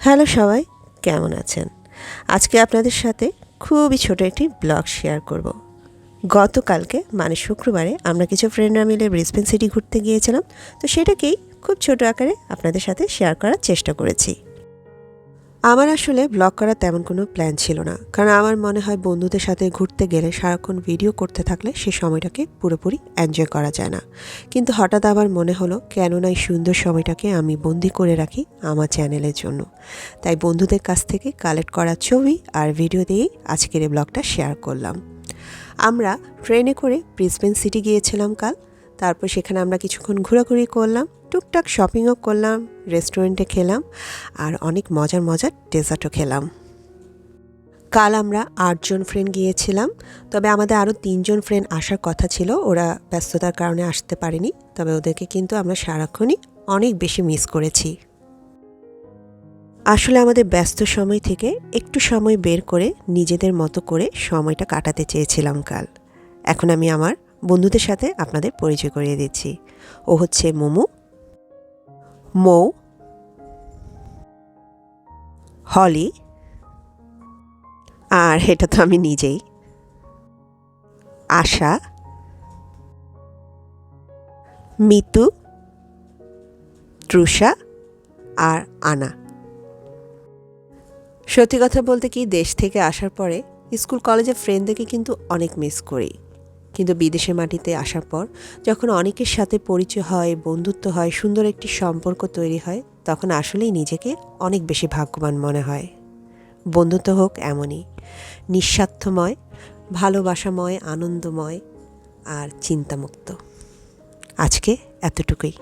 Hello সবাই, কেমন আছেন? আজকে আপনাদের সাথে খুবই ছোট একটি ব্লগ শেয়ার করব। গতকালকে মানে শুক্রবারে আমরা কিছু ফ্রেন্ডরা মিলে ব্রিসবেন সিটি ঘুরতে গিয়েছিলাম, তো সেটাকেই খুব ছোট আকারে আপনাদের সাথে শেয়ার করার চেষ্টা করেছি। আমার আসলে ব্লগ করার তেমন কোনো প্ল্যান ছিল না, কারণ আমার মনে হয় বন্ধুদের সাথে ঘুরতে গেলে সারাক্ষণ ভিডিও করতে থাকলে সেই সময়টাকে পুরোপুরি এনজয় করা যায় না। কিন্তু হঠাৎ আবার মনে হলো কেন না এই সুন্দর সময়টাকে আমি বন্দি করে রাখি আমার চ্যানেলের জন্য। তাই বন্ধুদের কাছ থেকে কালেক্ট করা ছবি আর ভিডিও দিয়েই আজকের এই ব্লগটা শেয়ার করলাম। আমরা ট্রেনে করে ব্রিসবেন সিটি গিয়েছিলাম কাল। তারপর সেখানে আমরা কিছুক্ষণ ঘোরাঘুরি করলাম, টুকটাক শপিংও করলাম, রেস্টুরেন্টে খেলাম আর অনেক মজার মজার ডেজার্টও খেলাম। কাল আমরা 8 জন ফ্রেন্ড গিয়েছিলাম, তবে আমাদের আরও 3 জন ফ্রেন্ড আসার কথা ছিল, ওরা ব্যস্ততার কারণে আসতে পারেনি। তবে ওদেরকে কিন্তু আমরা সারাক্ষণই অনেক বেশি মিস করেছি। আসলে আমাদের ব্যস্ত সময় থেকে একটু সময় বের করে নিজেদের মতো করে সময়টা কাটাতে চেয়েছিলাম কাল। এখন আমি আমার বন্ধুদের সাথে আপনাদের পরিচয় করিয়ে দিচ্ছি। ও হচ্ছে মোমো, মৌ, হলি, আর এটা তো আমি নিজেই, আশা, মিতু, তৃষা আর আনা। সত্যি কথা বলতে কি, দেশ থেকে আসার পরে স্কুল কলেজের ফ্রেন্ডদেরকে কিন্তু অনেক মিস করি, কিন্তু বিদেশের মাটিতে আসার পর যখন অনেকের সাথে পরিচয় হয়, বন্ধুত্ব হয়, সুন্দর একটি সম্পর্ক তৈরি হয়, তখন আসলেই নিজেকে অনেক বেশি ভাগ্যবান মনে হয়। বন্ধুত্ব হোক এমনই নিঃস্বার্থময়, ভালোবাসাময়, আনন্দময় আর চিন্তামুক্ত। আজকে এতটুকুই।